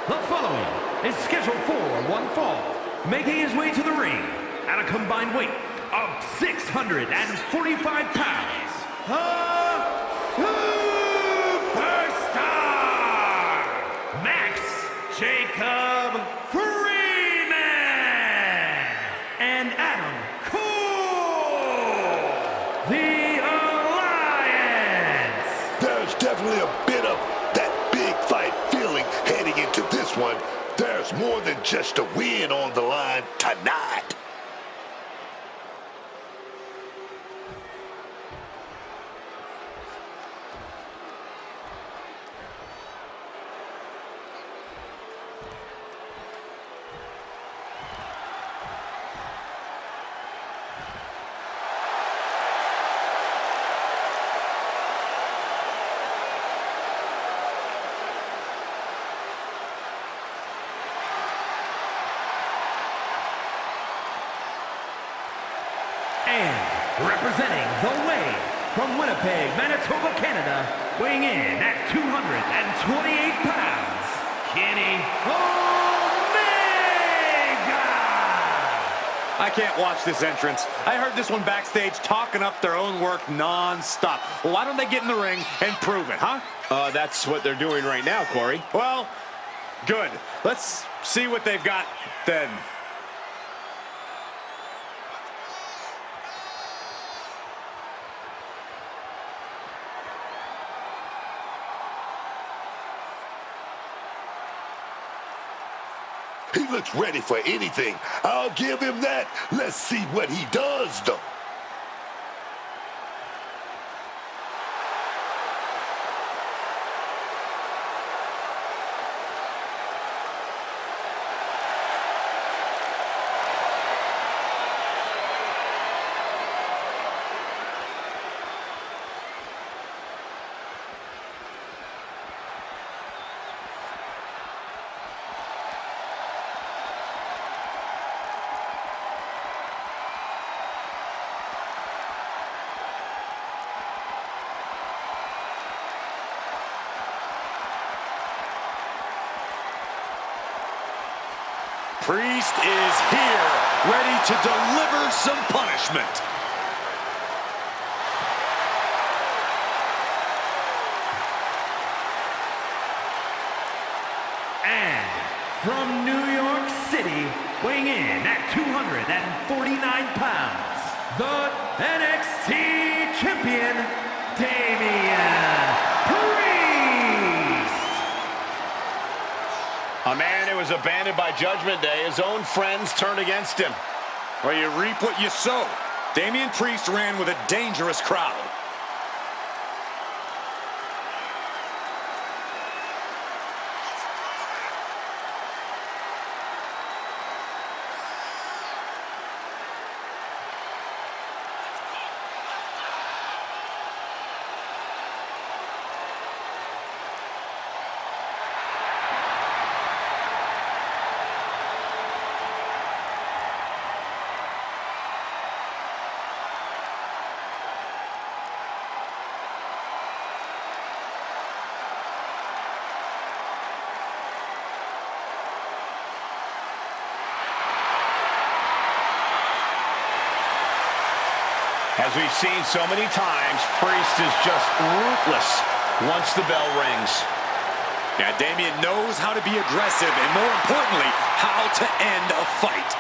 The following is scheduled for one fall, making his way to the ring at a combined weight of 645 pounds, the Superstar, Max Jacob Freeman, and Adam Cole, the Alliance. There's definitely a bit of that big fight feeling heading into this one. There's more than just a win on the line tonight. And representing the way from Winnipeg, Manitoba, Canada, weighing in at 228 pounds, Kenny Omega! I can't watch this entrance. I heard this one backstage talking up their own work non-stop. Well, why don't they get in the ring and prove it, huh? That's what they're doing right now, Corey. Well, good. Let's see what they've got then. He looks ready for anything. I'll give him that. Let's see what he does, though. Priest is here, ready to deliver some punishment. And from New York City, weighing in at 249 pounds, the NXT Champion, Damian Priest! A man who was abandoned by Judgment Day, his own friends turned against him. Well, you reap what you sow. Damian Priest ran with a dangerous crowd. As we've seen so many times, Priest is just ruthless once the bell rings. Yeah, Damian knows how to be aggressive and, more importantly, how to end a fight.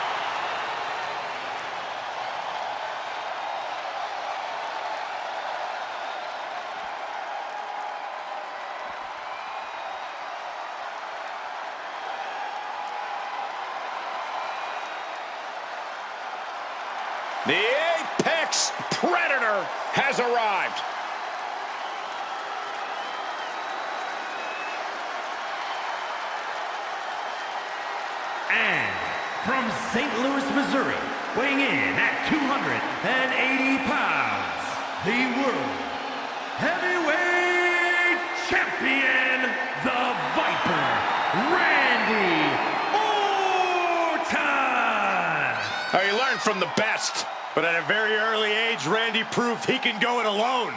The Apex Predator has arrived. And from St. Louis, Missouri, weighing in at 280 pounds, the World Heavyweight Champion, the Viper, Randy Orton! He learned from the best. But at a very early age, Randy proved he can go it alone.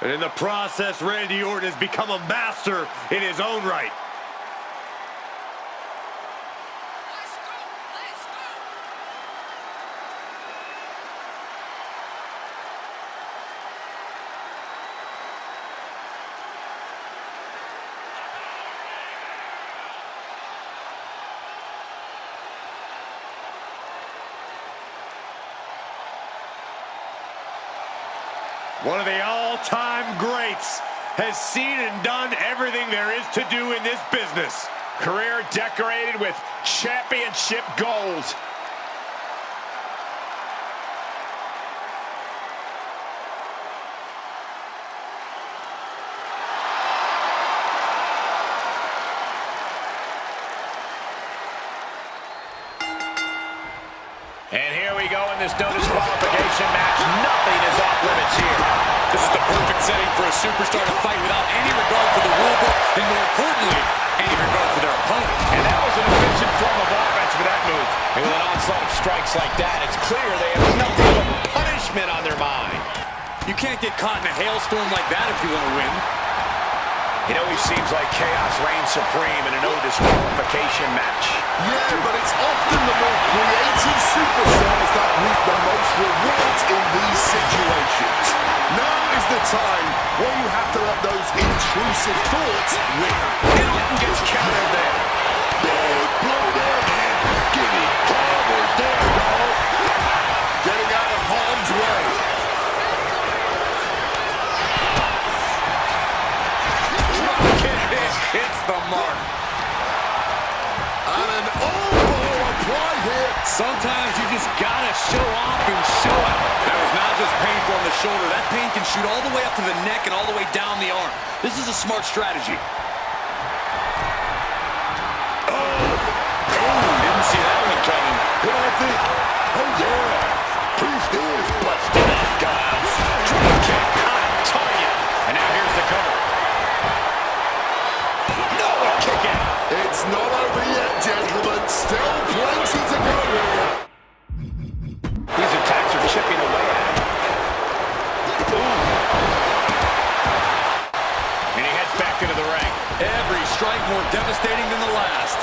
And in the process, Randy Orton has become a master in his own right. One of the all-time greats has seen and done everything there is to do in this business. Career decorated with championship gold. And here we go in this no disqualification match. Nothing is off limits here. This is the perfect setting for a superstar to fight without any regard for the rule book, and more importantly, any regard for their opponent. And that was an efficient form of offense for that move. And with an onslaught of strikes like that, it's clear they have nothing but punishment on their mind. You can't get caught in a hailstorm like that if you want to win. It always seems like chaos reigns supreme in a no disqualification match. Yeah, but it's often the more creative superstars that reap the most rewards in these situations. Now is the time where you have to let those intrusive thoughts win. And Orton gets countered there. Big blow there, man. Getting clobbered there, dog. Getting out of harm's way. Hits the mark. And an elbow applied here. Sometimes you just gotta show off and show it. That was not just painful on the shoulder. That pain can shoot all the way up to the neck and all the way down the arm. This is a smart strategy. Didn't see that one coming. What I think? Oh, yeah. Priest is busted up, guys. Drop kick. I'm telling you. And now here's the cover. Kick it. It's not over yet, gentlemen. Still plenty to go here. These attacks are chipping away at him. And he heads back into the ring. Every strike more devastating than the last.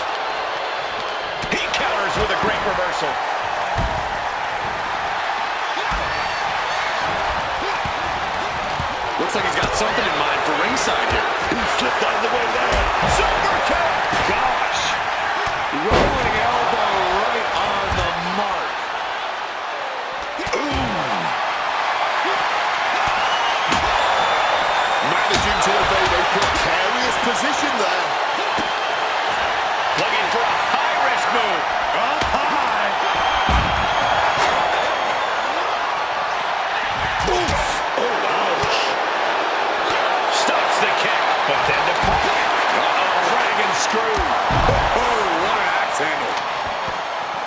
He counters with a great reversal. Looks like he's got something in mind for ringside here. He slipped out of the way there. Super kick. Gosh. Rolling elbow right on the mark. Managing to evade a precarious position there. Looking for a high-risk move. Up high. Oof. Oh, ouch. Stops the kick, but then the pump. Dragon screw. Oh, what an axe handle.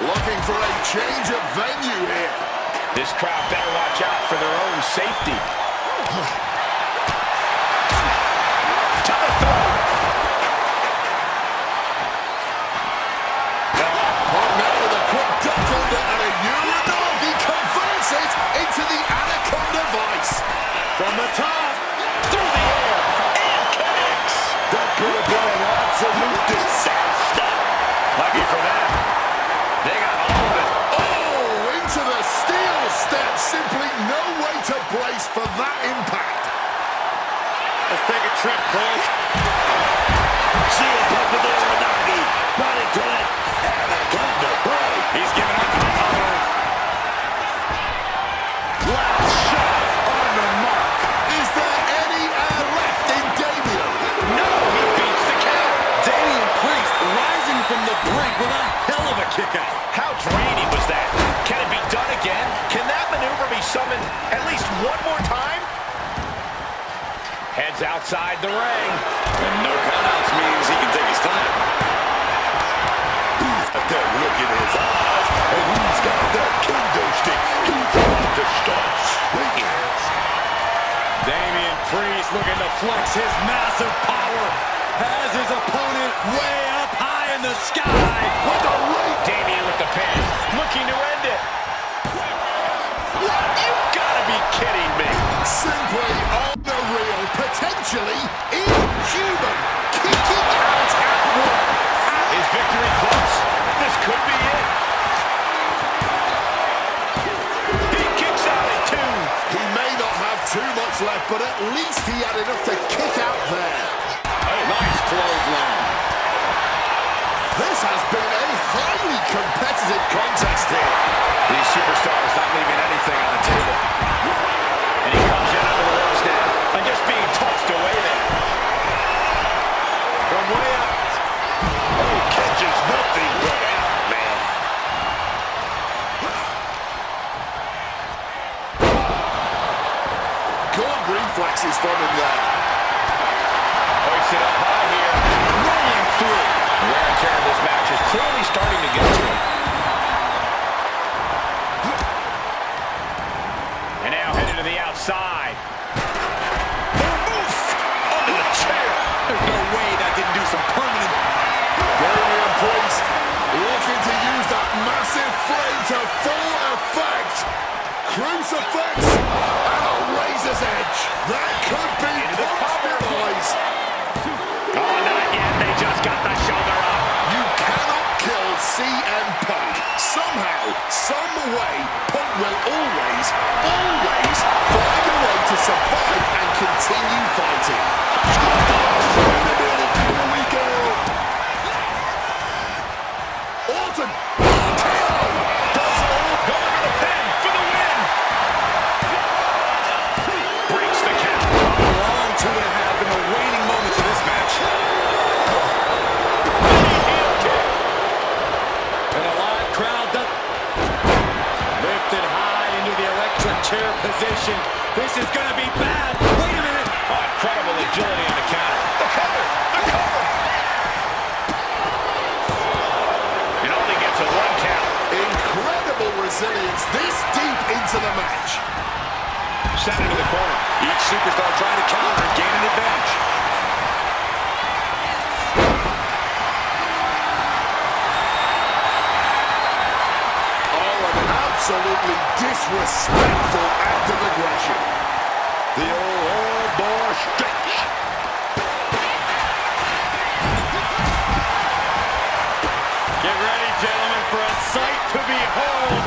Looking for a change of venue here. This crowd better watch out for their own safety. To the throat. Put now with a quick duck under and a Uranage. He converts it into the Anaconda Vice. From the top. Through the air. And connects. That could have been an absolute disaster. Lucky for them. They got all of it. Oh, into the steel step. Simply no way to brace for that impact. Let's take a trip, Cole. See a pump with the Uranage. Right into it. Anaconda Vice. He's giving up. Last shot on the mark. Is there any air left in Damien? No, he beats the count. Damian Priest rising from the brink with a hell of a kick out. How draining was that? Can it be done again? Can that maneuver be summoned at least one more time? Heads outside the ring. And no countouts means he can take his time. He's got that look in his eyes, and he's got that kendo stick. He's about to start swinging. Damian Priest looking to flex his massive power. Has his opponent way up high in the sky. With a right. Damian with the pin. Looking to end it. What? You gotta be kidding me. Simply unreal. Potentially inhuman. Kicking out at will. Is victory close? This could be it. He kicks out at 2. He may not have too much left, but at least he had enough to kick out there. Nice clothesline. This has been a highly competitive contest here. These superstars not leaving anything on the table. And he comes in under the misses from him there. Hoisted up high here, rolling through. The wear and tear of this match is clearly starting to get to him. And now headed to the outside. Oof! Under the chair. There's no way that didn't do some permanent. Damian Priest looking to use that massive frame to full effect. Crucifix and a razor's edge. That could be compromised. Oh, not yet. They just got the shoulder up. You cannot kill CM Punk. Somehow, some way, Punk will always find a way to survive and continue fighting. Here we go. Orton. KO. Does all Going to the pin for the win. Breaks the count. A long 2.5 in the waning moments of this match. Heel kick. And a live crowd lifted high into the electric chair position. This is going to be bad. Wait a minute. Incredible agility on the counter. The cover. The cover. It only gets a 1 count. incredible resilience this deep into the match. Sent into the corner. Each superstar trying to counter and gain an advantage. Absolutely disrespectful act of aggression. The old boy stretch. Get ready, gentlemen, for a sight to behold.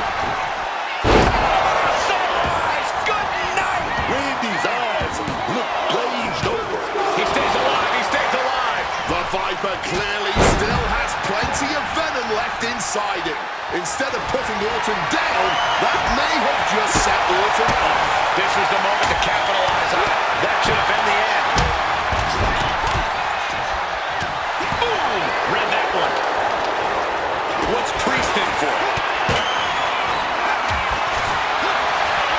Sunrise, good night. Randy's eyes look glazed over. He stays alive, he stays alive. The Viper clearly still has plenty of venom left inside him. Instead of putting Orton down, that may have just set Orton off. This was the moment to capitalize on it. That should have been the end. Boom! Read that one. What's Priest in for?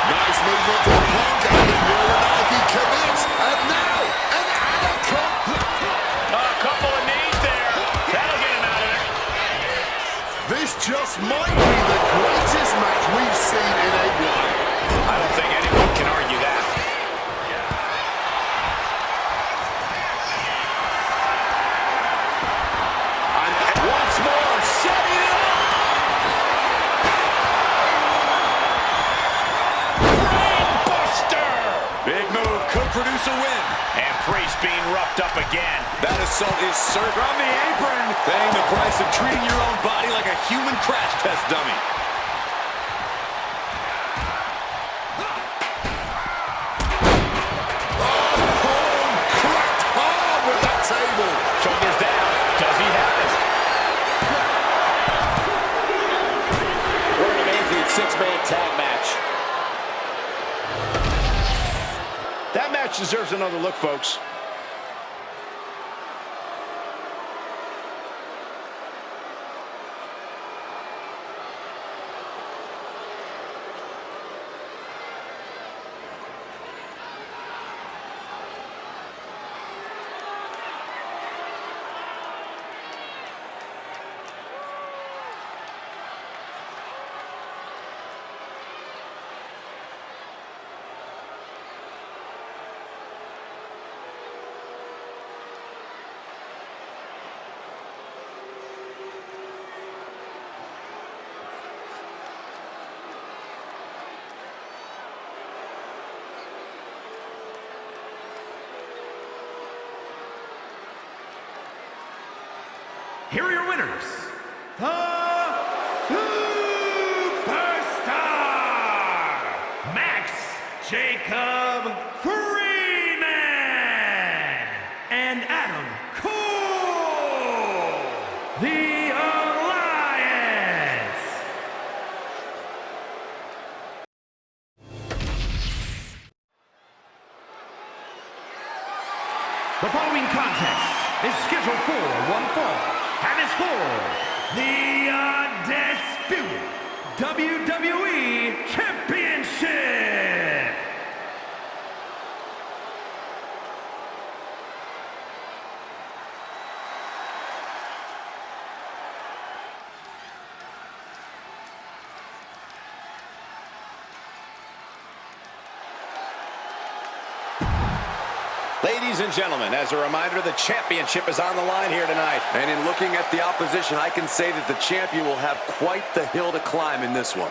Nice movement from Punk, and the more knife he commits. And now, an anaconda. A couple of knees there. That'll get him out of there. This just might be the greatest match we've seen in a while. I don't think anyone can argue that. And once more, setting it up. Brainbuster. Big move, could produce a win. And Priest being roughed up again. That assault is served from the apron. Paying the price of treating your own body like a human crash test dummy. Cracked hard with that table. Shoulders down. Does he have it? What an amazing six-man tag match. That match deserves another look, folks. Here are your winners, the Superstar, Max Jacob Freeman, and Adam Cole, the Alliance. The following contest is scheduled for one fall. And it's for the Undisputed WWE Championship. Ladies and gentlemen, as a reminder, the championship is on the line here tonight. And in looking at the opposition, I can say that the champion will have quite the hill to climb in this one.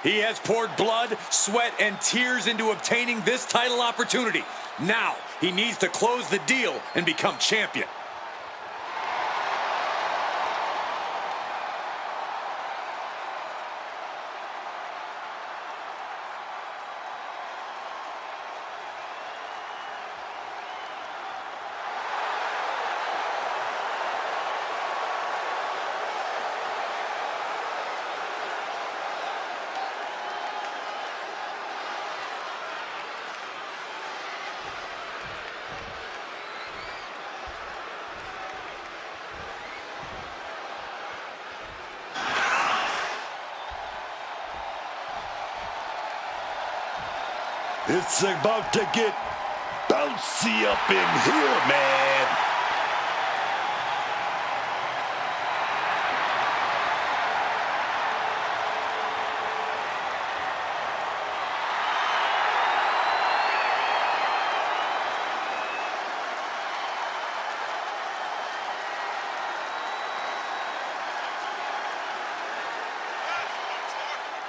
He has poured blood, sweat, and tears into obtaining this title opportunity. Now, he needs to close the deal and become champion. It's about to get bouncy up in here, man.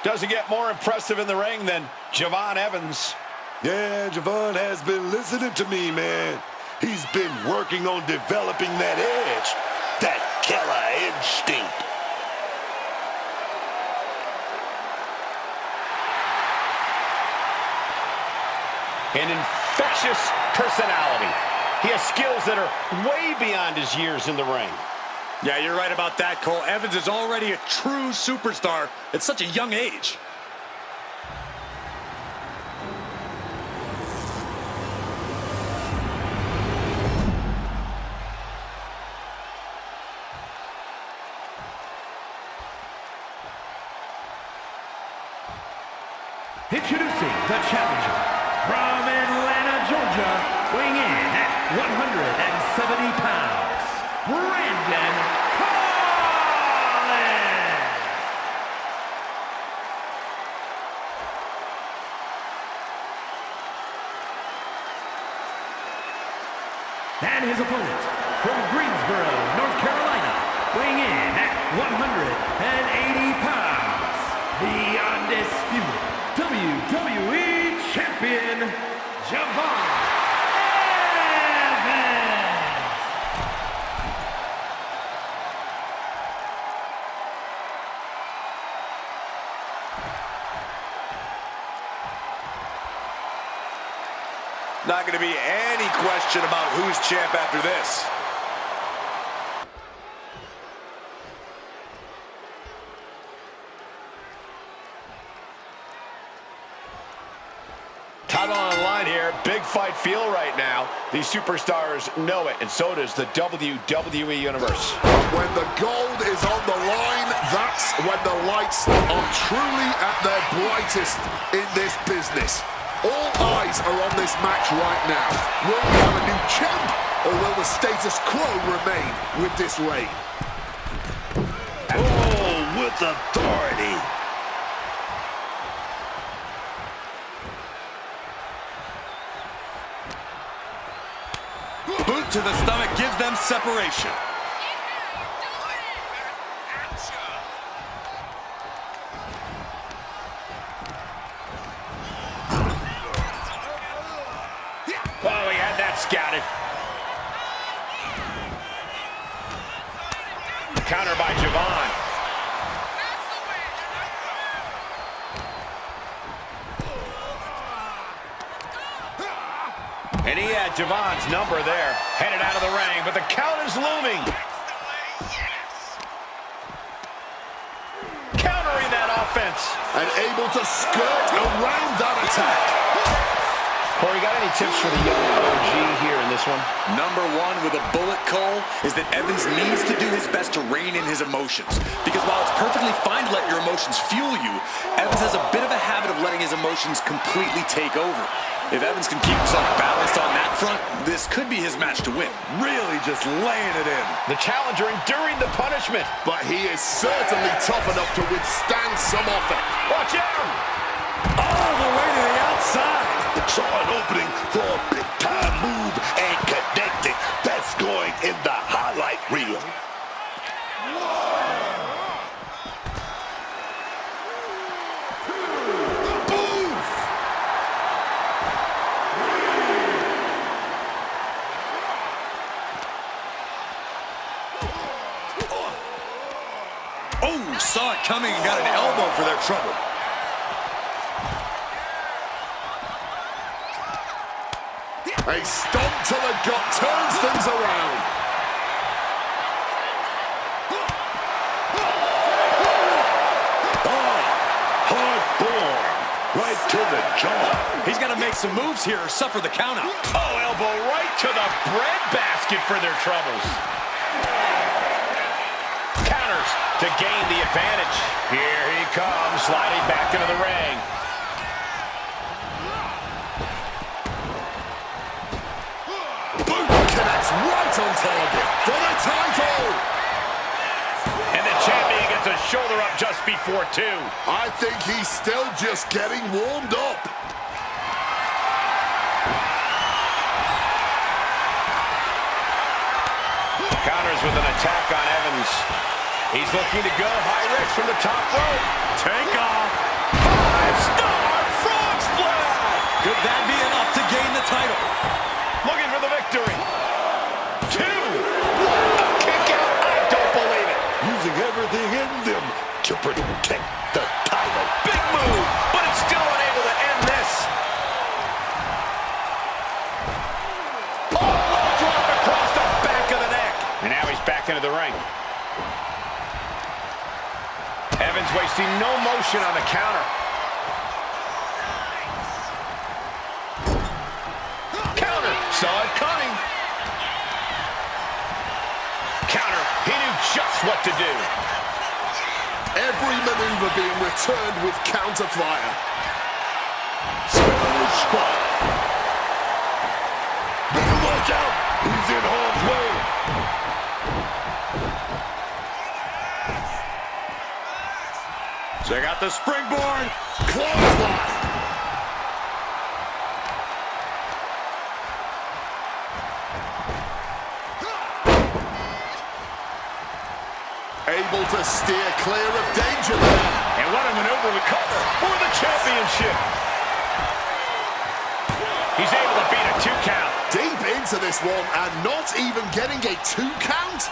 Doesn't get more impressive in the ring than Javon Evans. Yeah, Javon has been listening to me, man. He's been working on developing that edge, that killer instinct. An infectious personality. He has skills that are way beyond his years in the ring. Yeah, you're right about that, Cole. Evans is already a true superstar at such a young age. Introducing the challenger from Atlanta, Georgia, weighing in at 170 pounds, Brandon Collins. And his opponent from Greensboro, North Carolina, weighing in at 180 pounds, the undisputed WWE Champion, Javon Evans. Not going to be any question about who's champ after this. Title on the line here. Big fight feel right now. These superstars know it, and so does the WWE Universe. When the gold is on the line, that's when the lights are truly at their brightest in this business. All eyes are on this match right now. Will we have a new champ, or will the status quo remain with this reign? Oh, with authority. Boot to the stomach gives them separation. Oh, he had that scouted. Counter by Javon. And he had Javon's number there, headed out of the ring, but the count is looming. Countering that offense. And able to skirt around that attack. Corey, got any tips for the young OG here in this one? Number one with a bullet, Cole, is that Evans needs to do his best to rein in his emotions. Because while it's perfectly fine to let your emotions fuel you, Evans has a bit of a habit of letting his emotions completely take over. If Evans can keep himself balanced on that front, this could be his match to win. Really just laying it in. The challenger enduring the punishment. But he is certainly tough enough to withstand some of it. Watch out! All the way to the outside. Saw an opening for a big-time move and connected. That's going in the highlight reel. Oh, saw it coming and got an elbow for their trouble. A stomp to the gut turns things around. Oh, hard form. Right to the jaw. He's got to make some moves here or suffer the countout. Oh, elbow right to the breadbasket for their troubles. Counters to gain the advantage. Here he comes, sliding back into the ring. Connects right on target for the title. And the champion gets a shoulder up just before 2. I think he's still just getting warmed up. Counters with an attack on Evans. He's looking to go high risk from the top rope. Take off. 5-star frog splash. Could that be enough to gain the title? Looking for the victory. 2. A kick out. I don't believe it. Using everything in them to protect the title. Big move, but it's still unable to end this. Oh, low drop across the back of the neck. And now he's back into the ring. Evans wasting no motion on the counter. Counter, saw it coming. Counter, he knew just what to do. Every maneuver being returned with counter fire. Spanish spot. Better watch out. He's in harm's way. Check out the springboard. Clothesline. Able to steer clear of danger there. And what a maneuver to cover for the championship. He's able to beat a 2 count. Deep into this one and not even getting a 2 count.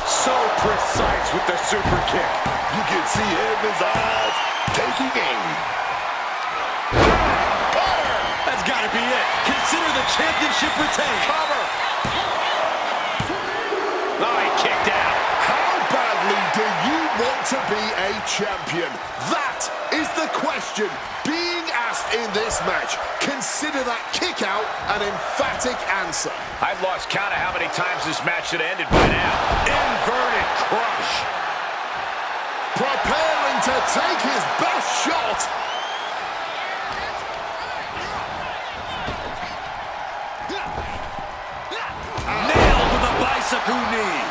So precise with the super kick. You can see Evans' eyes taking aim. That's got to be it. Consider the championship retained. Cover. Oh, he kicked out. How badly do you want to be a champion? That is the question being asked in this match. Consider that kick out an emphatic answer. I've lost count of how many times this match should have ended by now. Inverted crush. Preparing to take his best shot. Nailed with a bicycle knee.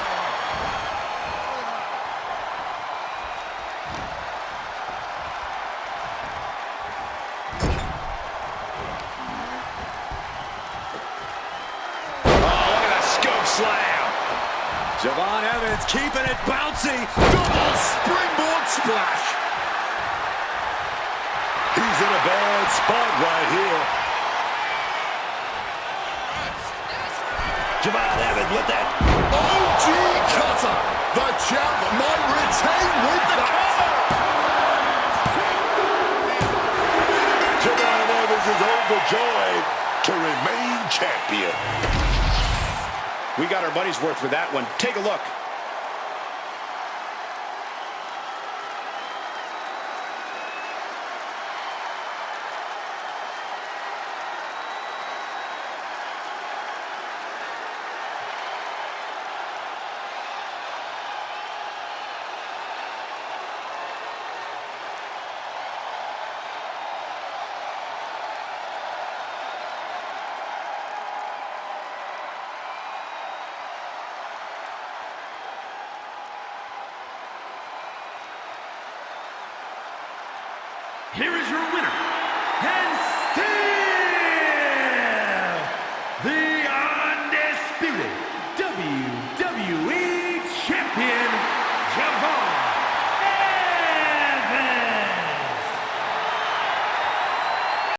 Slam. Javon Evans keeping it bouncy. Double springboard splash. He's in a bad spot right here. Javon Evans with that OG cutter. The champ might retain with the cover. Javon Evans is overjoyed to remain champion. We got our money's worth for that one. Take a look. Here is your winner, and